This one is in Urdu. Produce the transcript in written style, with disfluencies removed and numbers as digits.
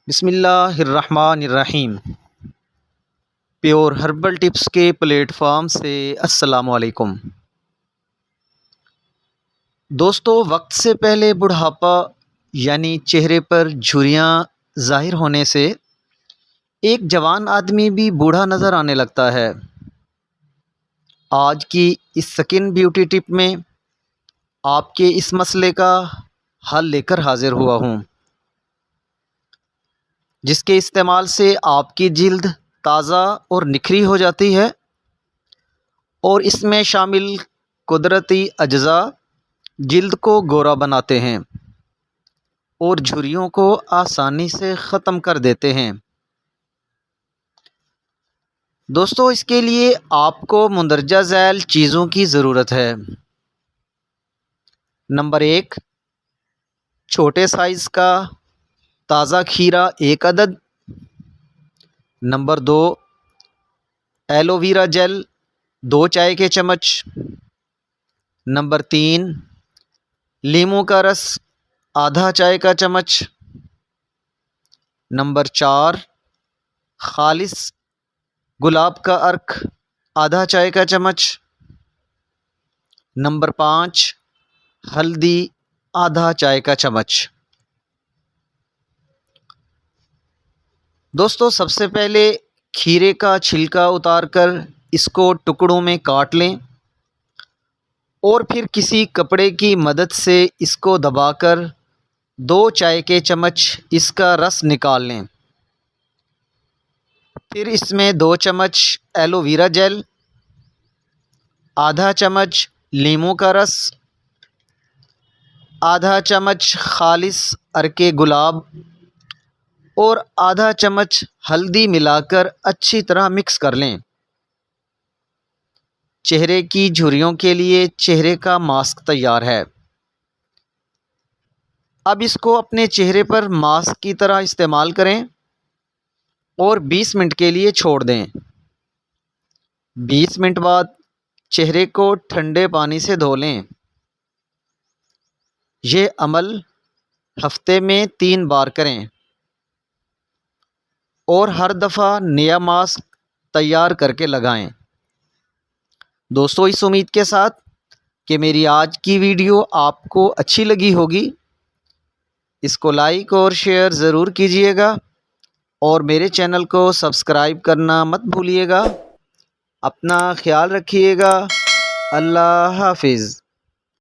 بسم اللہ الرحمن الرحیم۔ پیور ہربل ٹپس کے پلیٹ فارم سے السلام علیکم دوستو۔ وقت سے پہلے بڑھاپا یعنی چہرے پر جھریاں ظاہر ہونے سے ایک جوان آدمی بھی بوڑھا نظر آنے لگتا ہے۔ آج کی اس سکن بیوٹی ٹپ میں آپ کے اس مسئلے کا حل لے کر حاضر ہوا ہوں، جس کے استعمال سے آپ کی جلد تازہ اور نکھری ہو جاتی ہے، اور اس میں شامل قدرتی اجزاء جلد کو گورا بناتے ہیں اور جھریوں کو آسانی سے ختم کر دیتے ہیں۔ دوستو، اس کے لیے آپ کو مندرجہ ذیل چیزوں کی ضرورت ہے۔ نمبر 1، چھوٹے سائز کا تازہ کھیرا 1 عدد۔ نمبر 2، ایلو ویرا جیل 2 چائے کے چمچ۔ نمبر 3، لیموں کا رس آدھا چائے کا چمچ۔ نمبر 4، خالص گلاب کا عرق آدھا چائے کا چمچ۔ نمبر 5، ہلدی آدھا چائے کا چمچ۔ دوستو، سب سے پہلے کھیرے کا چھلکا اتار کر اس کو ٹکڑوں میں کاٹ لیں، اور پھر کسی کپڑے کی مدد سے اس کو دبا کر 2 چائے کے چمچ اس کا رس نکال لیں۔ پھر اس میں 2 چمچ ایلو ویرا جیل، آدھا چمچ لیموں کا رس، آدھا چمچ خالص عرق گلاب اور آدھا چمچ ہلدی ملا کر اچھی طرح مکس کر لیں۔ چہرے کی جھریوں کے لیے چہرے کا ماسک تیار ہے۔ اب اس کو اپنے چہرے پر ماسک کی طرح استعمال کریں اور 20 منٹ کے لیے چھوڑ دیں۔ 20 منٹ بعد چہرے کو ٹھنڈے پانی سے دھو لیں۔ یہ عمل ہفتے میں 3 بار کریں اور ہر دفعہ نیا ماسک تیار کر کے لگائیں۔ دوستو، اس امید کے ساتھ کہ میری آج کی ویڈیو آپ کو اچھی لگی ہوگی، اس کو لائک اور شیئر ضرور کیجیے گا، اور میرے چینل کو سبسکرائب کرنا مت بھولیے گا۔ اپنا خیال رکھیے گا۔ اللہ حافظ۔